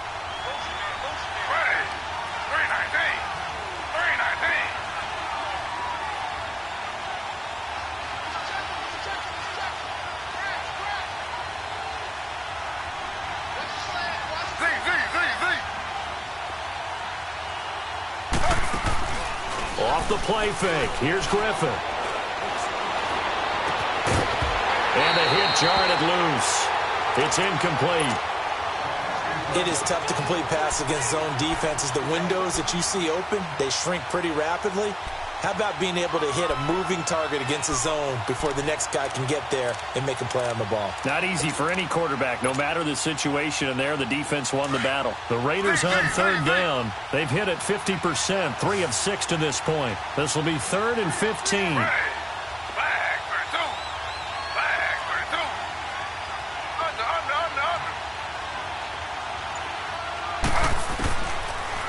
S1: Off the play fake. Here's Griffin. And the hit jarred it loose. It's incomplete.
S3: It is tough to complete pass against zone defenses. The windows that you see open, they shrink pretty rapidly. How about being able to hit a moving target against a zone before the next guy can get there and make a play on the ball?
S1: Not easy for any quarterback, no matter the situation, and there the defense won the battle. The Raiders on 3rd down. They've hit it 50%, 3 of 6 to this point. This will be 3rd and 15.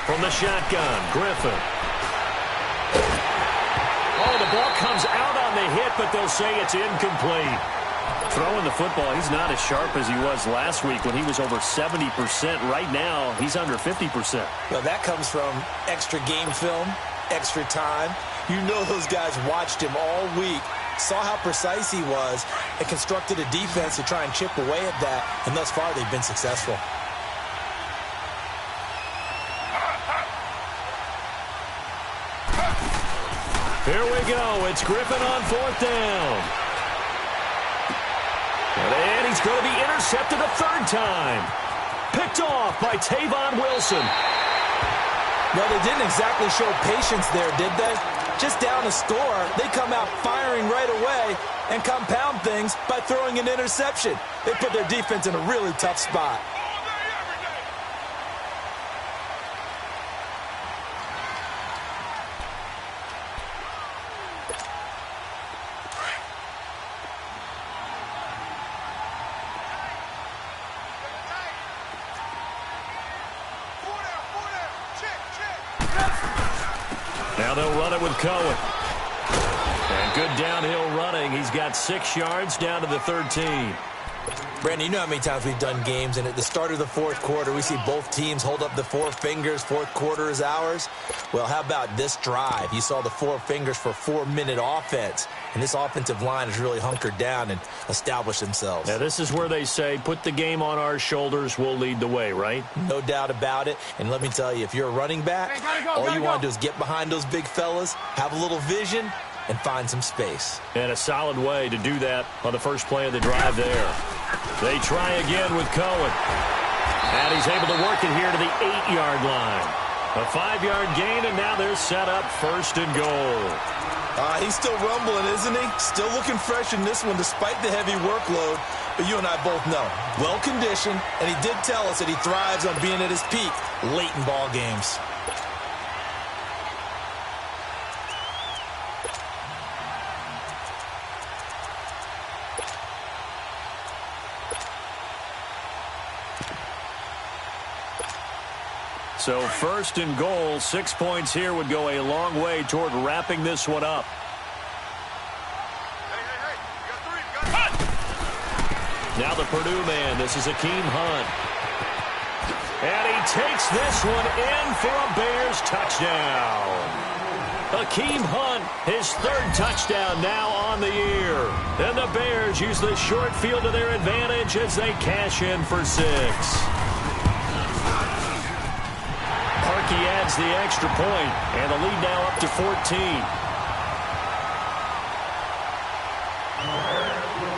S1: From the shotgun, Griffin. Oh, the ball comes out on the hit, but they'll say it's incomplete. Throwing the football, he's not as sharp as he was last week when he was over 70%. Right now, he's under 50%.
S3: Well, that comes from extra game film, extra time. You know those guys watched him all week, saw how precise he was, and constructed a defense to try and chip away at that, and thus far they've been successful.
S1: Here we go. It's Griffin on 4th down. And he's going to be intercepted a third time. Picked off by Tavon Wilson.
S3: Well, they didn't exactly show patience there, did they? Just down a score, they come out firing right away and compound things by throwing an interception. They put their defense in a really tough spot.
S1: Now they'll run it with Cohen. And good downhill running. He's got 6 yards down to the 13.
S3: Brandon, you know how many times we've done games, and at the start of the fourth quarter, we see both teams hold up the 4 fingers. Fourth quarter is ours. Well, how about this drive? You saw the 4 fingers for 4-minute offense, and this offensive line has really hunkered down and established themselves.
S1: Now, this is where they say, put the game on our shoulders, we'll lead the way, right?
S3: No doubt about it. And let me tell you, if you're a running back, all you want to do is get behind those big fellas, have a little vision, and find some space.
S1: And a solid way to do that on the first play of the drive there. They try again with Cohen. And he's able to work it here to the 8-yard line. A 5-yard gain, and now they're set up first and goal.
S3: He's still rumbling, isn't he? Still looking fresh in this one despite the heavy workload. But you and I both know, well-conditioned, and he did tell us that he thrives on being at his peak late in ball games.
S1: So first and goal, 6 points here would go a long way toward wrapping this one up. Now the Purdue man, this is Akeem Hunt. And he takes this one in for a Bears touchdown. Akeem Hunt, his 3rd touchdown now on the year. And the Bears use the short field to their advantage as they cash in for 6. He adds the extra point, and the lead now up to 14.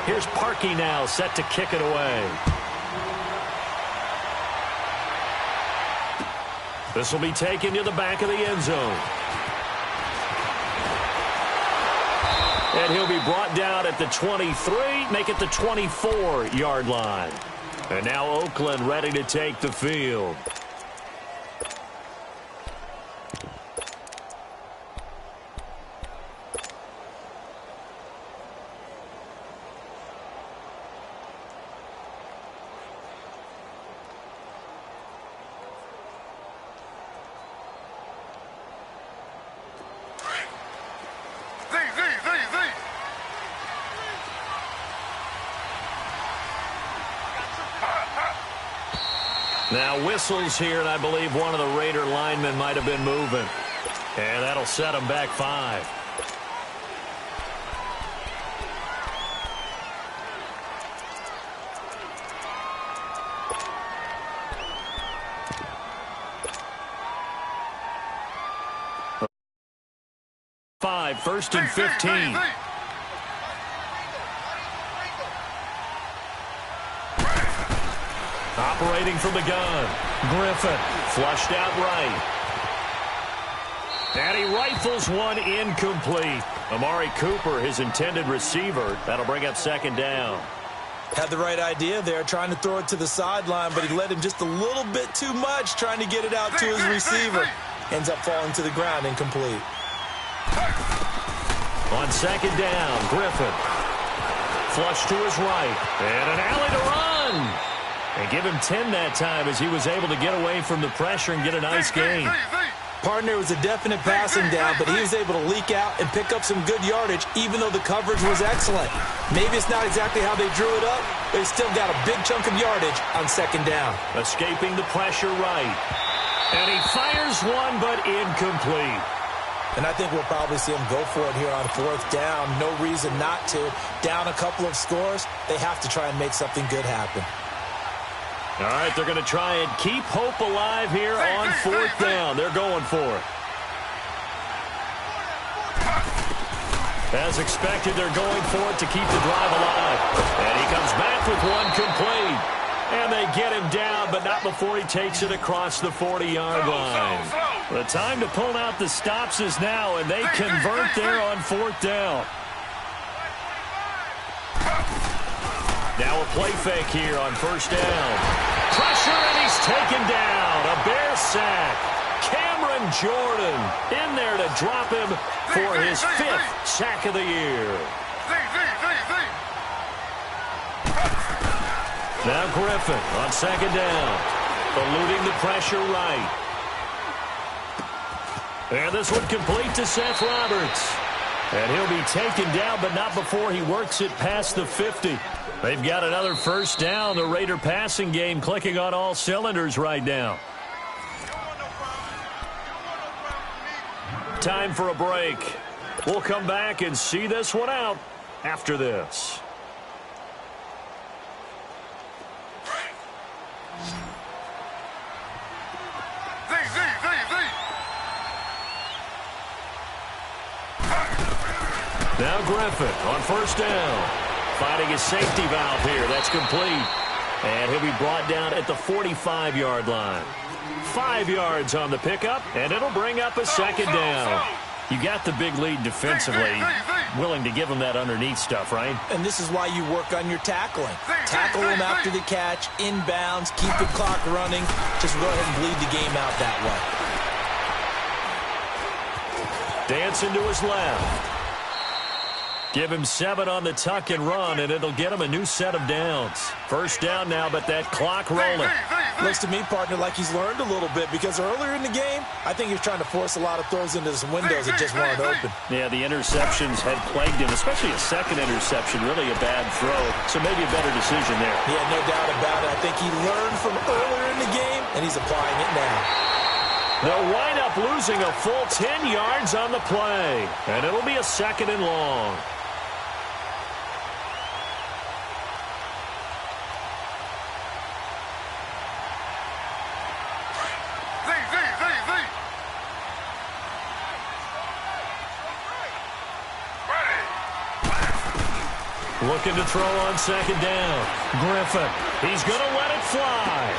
S1: Here's Parkey now, set to kick it away. This will be taken to the back of the end zone. And he'll be brought down at the 23, make it the 24-yard line. And now Oakland ready to take the field. Now whistles here, and I believe one of the Raider linemen might have been moving. And that'll set them back 5. First and 15. Operating from the gun. Griffin flushed out right. And he rifles one incomplete. Amari Cooper, his intended receiver. That'll bring up 2nd down.
S3: Had the right idea there, trying to throw it to the sideline, but he let him just a little bit too much, trying to get it out to his receiver. Ends up falling to the ground, incomplete.
S1: On 2nd down, Griffin. Flush to his right. And an alley to run. And give him 10 that time as he was able to get away from the pressure and get a nice gain.
S3: Partner was a definite passing down, but he was able to leak out and pick up some good yardage, even though the coverage was excellent. Maybe it's not exactly how they drew it up, but he still got a big chunk of yardage on 2nd down.
S1: Escaping the pressure right. And he fires one, but incomplete.
S3: And I think we'll probably see him go for it here on 4th down. No reason not to. Down a couple of scores, they have to try and make something good happen.
S1: All right, they're going to try and keep hope alive here on 4th down. They're going for it. As expected, they're going for it to keep the drive alive. And he comes back with one complete. And they get him down, but not before he takes it across the 40-yard line. The time to pull out the stops is now, and they convert there on 4th down. Now a play fake here on 1st down. Pressure, and he's taken down. A Bear sack. Cameron Jordan in there to drop him for his 5th sack of the year. Now Griffin on 2nd down. Eluding the pressure right. And this one complete to Seth Roberts. And he'll be taken down, but not before he works it past the 50. They've got another 1st down. The Raider passing game clicking on all cylinders right now. Time for a break. We'll come back and see this one out after this. Now Griffin on 1st down. Finding his safety valve here. That's complete. And he'll be brought down at the 45-yard line. 5 yards on the pickup, and it'll bring up a 2nd down. You got the big lead defensively. Willing to give him that underneath stuff, right?
S3: And this is why you work on your tackling. Tackle him after the catch, inbounds, keep the clock running. Just go ahead and bleed the game out that way.
S1: Dancing to his left. Give him 7 on the tuck and run, and it'll get him a new set of downs. 1st down now, but that clock rolling.
S3: Looks to me, partner, like he's learned a little bit, because earlier in the game, I think he was trying to force a lot of throws into some windows that just weren't open.
S1: Yeah, the interceptions had plagued him, especially a 2nd interception, really a bad throw. So maybe a better decision there.
S3: Yeah, no doubt about it. I think he learned from earlier in the game, and he's applying it now.
S1: They'll wind up losing a full 10 yards on the play, and it'll be a 2nd and long. Looking to throw on 2nd down. Griffin, he's going to let it fly.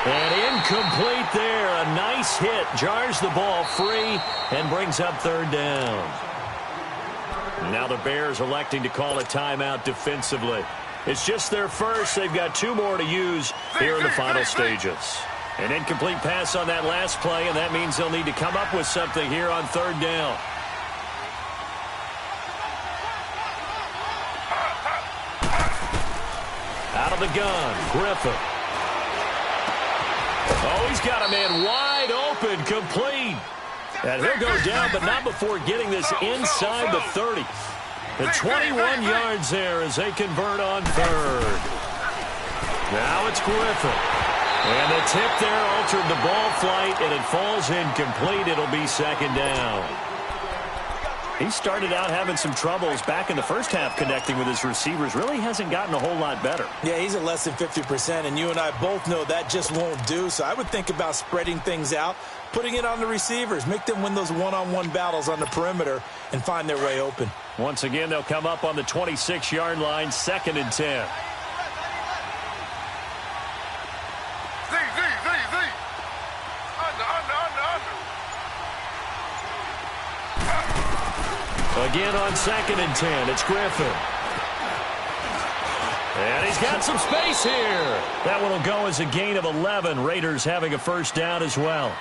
S1: And incomplete there. A nice hit. Jars the ball free and brings up 3rd down. Now the Bears electing to call a timeout defensively. It's just their first. They've got 2 more to use here in the final stages. An incomplete pass on that last play, and that means they'll need to come up with something here on 3rd down. Out of the gun, Griffin. Oh, he's got a man wide open, complete. And he'll go down, but not before getting this inside the 30. The 21 yards there as they convert on 3rd. Now it's Griffin. And the tip there altered the ball flight, and it falls incomplete. It'll be 2nd down. He started out having some troubles back in the first half connecting with his receivers. Really hasn't gotten a whole lot better.
S3: Yeah, he's at less than 50%, and you and I both know that just won't do. So I would think about spreading things out, putting it on the receivers, make them win those one-on-one battles on the perimeter and find their way open.
S1: Once again, they'll come up on the 26-yard line, 2nd and 10. Again on 2nd and 10, it's Griffin. And he's got some space here. That one will go as a gain of 11. Raiders having a 1st down as well.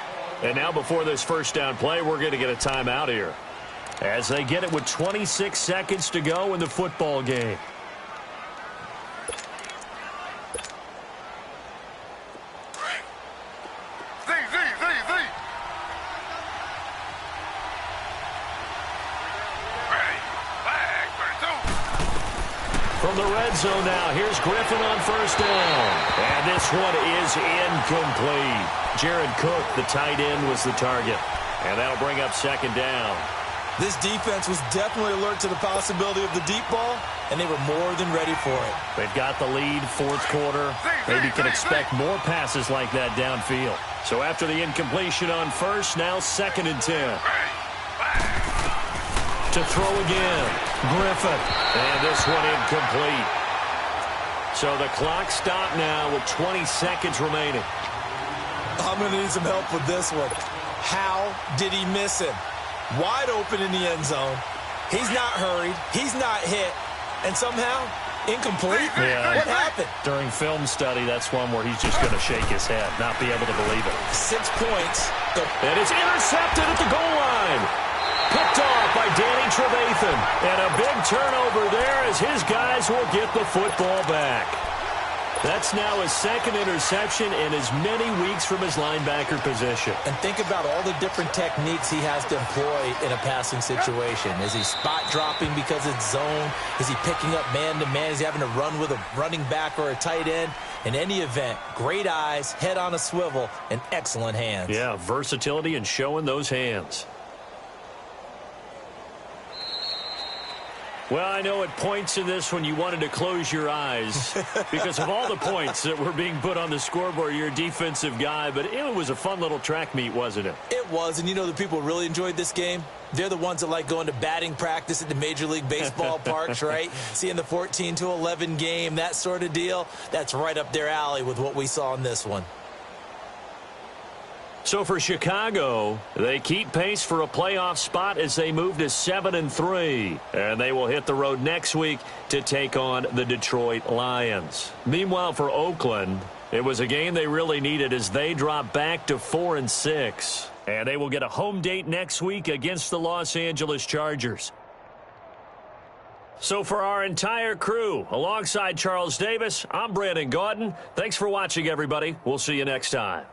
S1: And now before this 1st down play, we're going to get a timeout here, as they get it with 26 seconds to go in the football game. From the red zone now, here's Griffin on 1st down. And this one is incomplete. Jared Cook, the tight end, was the target. And that'll bring up 2nd down.
S3: This defense was definitely alert to the possibility of the deep ball, and they were more than ready for it.
S1: They've got the lead, 4th quarter. Maybe can expect more passes like that downfield. So after the incompletion on 1st, now 2nd and 10. to throw again. Griffin. And this one incomplete. So the clock stopped now with 20 seconds remaining.
S3: I'm going to need some help with this one. How did he miss him? Wide open in the end zone. He's not hurried. He's not hit. And somehow, incomplete?
S1: Yeah.
S3: What happened?
S1: During film study, that's one where he's just going to shake his head, not be able to believe it.
S3: 6 points.
S1: And it's intercepted at the goal line. Picked off by Danny Trevathan. And a big turnover there as his guys will get the football back. That's now his second interception in as many weeks from his linebacker position.
S3: And think about all the different techniques he has to employ in a passing situation. Is he spot dropping because it's zone? Is he picking up man-to-man? Is he having to run with a running back or a tight end? In any event, great eyes, head on a swivel, and excellent hands.
S1: Yeah, versatility and showing those hands. Well, I know at points in this when you wanted to close your eyes because of all the points that were being put on the scoreboard. You're a defensive guy, but it was a fun little track meet, wasn't it?
S3: It was, and you know the people who really enjoyed this game? They're the ones that like going to batting practice at the Major League Baseball parks, right? Seeing the 14-11 game, that sort of deal. That's right up their alley with what we saw in this one.
S1: So for Chicago, they keep pace for a playoff spot as they move to 7-3. And they will hit the road next week to take on the Detroit Lions. Meanwhile, for Oakland, it was a game they really needed as they drop back to 4-6. And they will get a home date next week against the Los Angeles Chargers. So for our entire crew, alongside Charles Davis, I'm Brandon Gaudin. Thanks for watching, everybody. We'll see you next time.